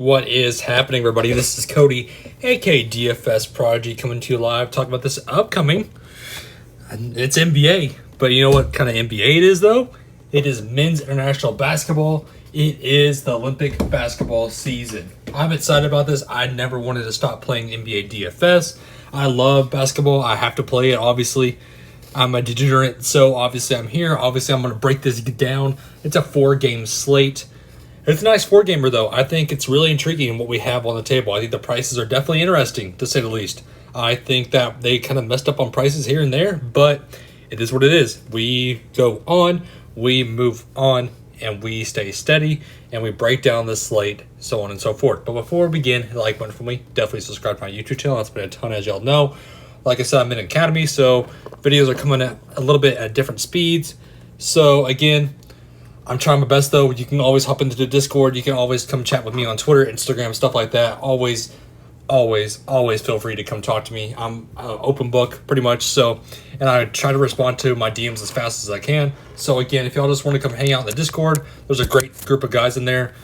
What is happening, everybody? This is Cody, aka DFS Prodigy, coming to you live, talking about this upcoming. It's NBA, but you know what kind of NBA it is, though? It is men's international basketball. It is the Olympic basketball season. I'm excited about this. I never wanted to stop playing NBA DFS. I love basketball. I have to play it, obviously. I'm a degenerate, so obviously I'm here. Obviously, I'm going to break this down. It's a 4-game slate. It's a nice 4-gamer, though. I think it's really intriguing what we have on the table. I think the prices are definitely interesting, to say the least. I think that they kind of messed up on prices here and there, but it is what it is. We go on, we move on, and we stay steady, and we break down the slate, so on and so forth. But before we begin, hit the like button for me. Definitely subscribe to my YouTube channel. That's been a ton, as y'all know. Like I said, I'm in Academy, so videos are coming at a little bit at different speeds. So, again, I'm trying my best, though. You can always hop into the Discord. You can always come chat with me on Twitter, Instagram, stuff like that. Always feel free to come talk to me. I'm an open book, pretty much. So, and I try to respond to my DMs as fast as I can. So, again, if y'all just want to come hang out in the Discord, there's a great group of guys in there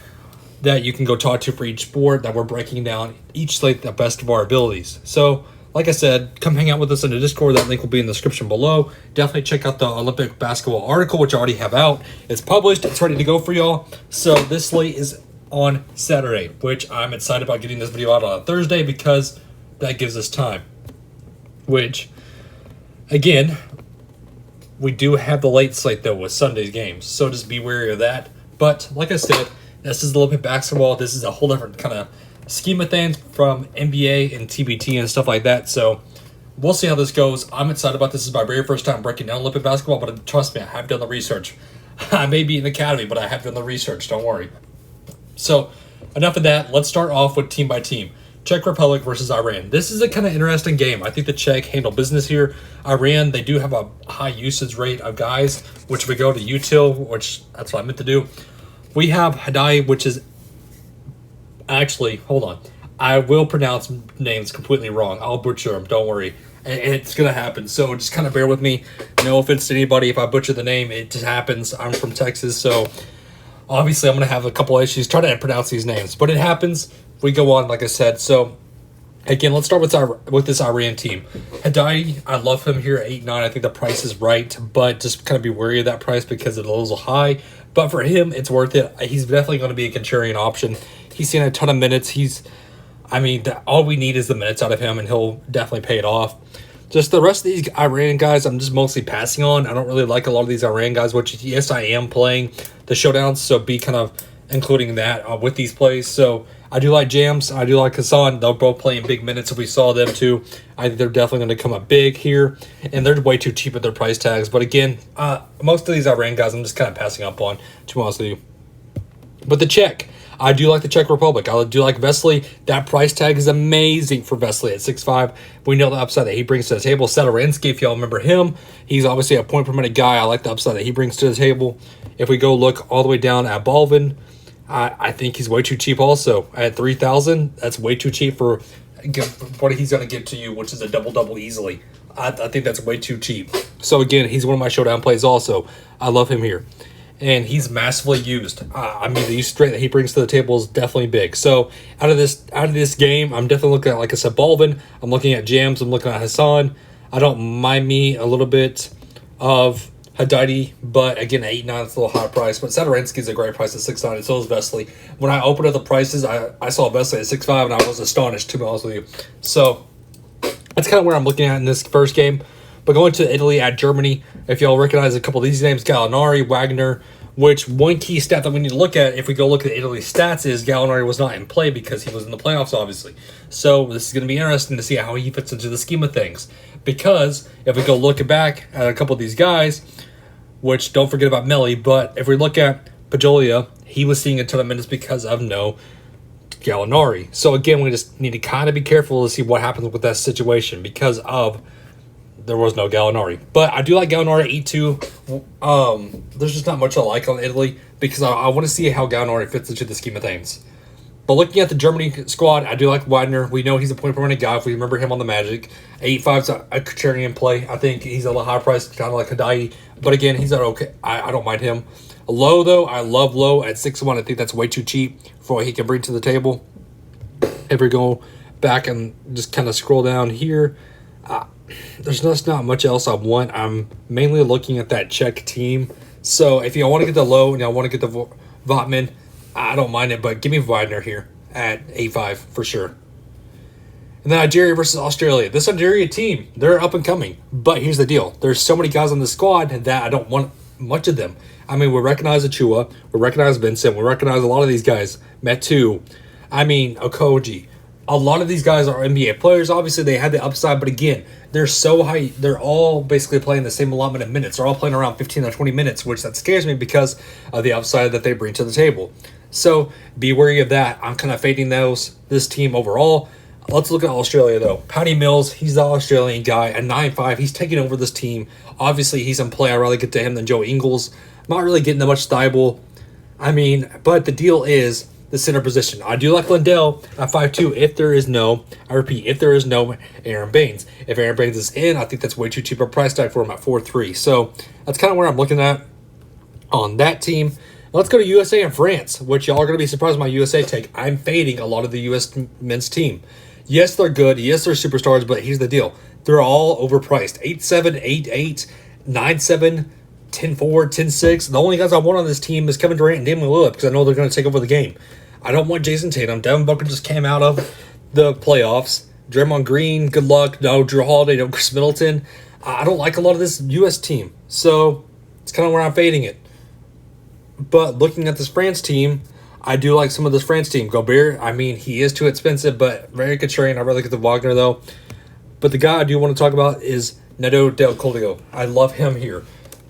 that you can go talk to for each sport that we're breaking down each slate the best of our abilities. So, like I said, come hang out with us in the Discord. That link will be in the description below. Definitely check out the Olympic basketball article, which I already have out. It's published. It's ready to go for y'all. So this slate is on Saturday, which I'm excited about getting this video out on a Thursday because that gives us time. Which, again, we do have the late slate, though, with Sunday's games. So just be wary of that. But, like I said, this is the Olympic basketball. This is a whole different kind of scheme of things from NBA and TBT and stuff like that. So we'll see how this goes. I'm excited about this. This is my very first time breaking down Olympic basketball, but trust me, I have done the research. I may be in the academy, but I have done the research. Don't worry. So enough of that. Let's start off with team by team. Czech Republic versus Iran. This is a kind of interesting game. I think the Czech handle business here. Iran, they do have a high usage rate of guys, which we go to util, which that's what I meant to do. We have Hadai, which is actually, hold on. I will pronounce names completely wrong. I'll butcher them. Don't worry. It's going to happen. So just kind of bear with me. No offense to anybody. If I butcher the name, it just happens. I'm from Texas, so obviously I'm going to have a couple issues trying to pronounce these names. But it happens. We go on, like I said. So, again, let's start with this Iran team. Hadai, I love him here at 8-9. I think the price is right, but just kind of be wary of that price because it's a little high. But for him, it's worth it. He's definitely going to be a contrarian option. He's seen a ton of minutes. All we need is the minutes out of him, and he'll definitely pay it off. Just the rest of these Iran guys, I'm just mostly passing on. I don't really like a lot of these Iran guys, which, yes, I am playing the showdowns, so be kind of including that with these plays. So I do like Jams. I do like Hassan. They'll both play in big minutes if we saw them, too. I think they're definitely going to come up big here, and they're way too cheap at their price tags. But, again, most of these Iran guys I'm just kind of passing up on, to be honest with you. But the Czech, I do like the Czech Republic. I do like Vesely. That price tag is amazing for Vesely at 6'5". We know the upside that he brings to the table. CZRI, if y'all remember him, he's obviously a point per minute guy. I like the upside that he brings to the table. If we go look all the way down at Balvin, I think he's way too cheap also. At 3,000, that's way too cheap for what he's going to give to you, which is a double-double easily. I think that's way too cheap. So, again, he's one of my showdown plays also. I love him here. And he's massively used. The use rate that he brings to the table is definitely big. So out of this game, I'm definitely looking at, like I said, Balvin. I'm looking at Jams. I'm looking at Hassan. I don't mind me a little bit of Hadidi, but again, at 8-9, it's a little high price. But Sadaransky is a great price at 6'9", and so is Vesely. When I opened up the prices, I saw Vesely at 6'5", and I was astonished, to be honest with you. So that's kind of where I'm looking at in this first game. But going to Italy at Germany, if y'all recognize a couple of these names, Gallinari, Wagner, which one key stat that we need to look at if we go look at Italy's stats is Gallinari was not in play because he was in the playoffs, obviously. So this is going to be interesting to see how he fits into the scheme of things. Because if we go look back at a couple of these guys, which don't forget about Melli, but if we look at Pajolia, he was seeing a ton of minutes because of no Gallinari. So again, we just need to kind of be careful to see what happens with that situation because of there was no Gallinari. But I do like Gallinari at 8-2. There's just not much I like on Italy because I want to see how Gallinari fits into the scheme of things. But looking at the Germany squad, I do like Wagner. We know he's a point per minute guy if we remember him on the Magic. 8-5's a contrarian play. I think he's a little high priced, kind of like Hadai. But again, he's not okay. I don't mind him. Low, though, I love Low at 6'1". I think that's way too cheap for what he can bring to the table. If we go back and just kind of scroll down here, there's just not much else I want. I'm mainly looking at that Czech team. So if you want to get the low and I want to get the Votman, I don't mind it, but give me Widener here at 8.5 for sure. And then Nigeria versus Australia. This Nigeria team, they're up and coming. But here's the deal. There's so many guys on the squad that I don't want much of them. I mean, we recognize Achua. We recognize Vincent. We recognize a lot of these guys. Metu. I mean, Okoji. A lot of these guys are NBA players. Obviously, they had the upside. But again, they're so high. They're all basically playing the same allotment of minutes. They're all playing around 15 or 20 minutes, which that scares me because of the upside that they bring to the table. So be wary of that. I'm kind of fading this team overall. Let's look at Australia, though. Patty Mills, he's the Australian guy. At 9.5, he's taking over this team. Obviously, he's in play. I'd rather get to him than Joe Ingles. Not really getting that much Thibault. I mean, but the deal is the center position. I do like Lindell at 5.2 if there is no, I repeat, if there is no Aaron Baines. If Aaron Baines is in, I think that's way too cheap a price tag for him at 4.3. So that's kind of where I'm looking at on that team. Let's go to USA and France, which y'all are going to be surprised by my USA take. I'm fading a lot of the U.S. men's team. Yes, they're good. Yes, they're superstars, but here's the deal. They're all overpriced. 8.7, 8.8, 9.7, 10.4, 10.6. The only guys I want on this team is Kevin Durant and Damian Lillard because I know they're going to take over the game. I don't want Jason Tatum. Devin Booker just came out of the playoffs. Draymond Green, good luck. No Drew Holiday, no Chris Middleton. I don't like a lot of this U.S. team. So it's kind of where I'm fading it. But looking at this France team, I do like some of this France team. Gobert, I mean, he is too expensive, but very contrarian. I'd rather get the Wagner, though. But the guy I do want to talk about is Neto Del Colio. I love him here.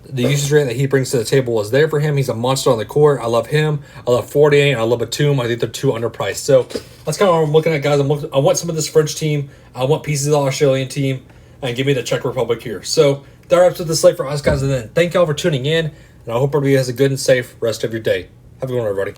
The usage rate that he brings to the table is there for him. He's a monster on the court. I love him. I love 48. I love Batum. I think they're too underpriced. So that's kind of what I'm looking at, guys. I want some of this French team. I want pieces of the Australian team. And give me the Czech Republic here. So that wraps up the slate for us, guys. And then thank y'all for tuning in. And I hope everybody has a good and safe rest of your day. Have a good one, everybody.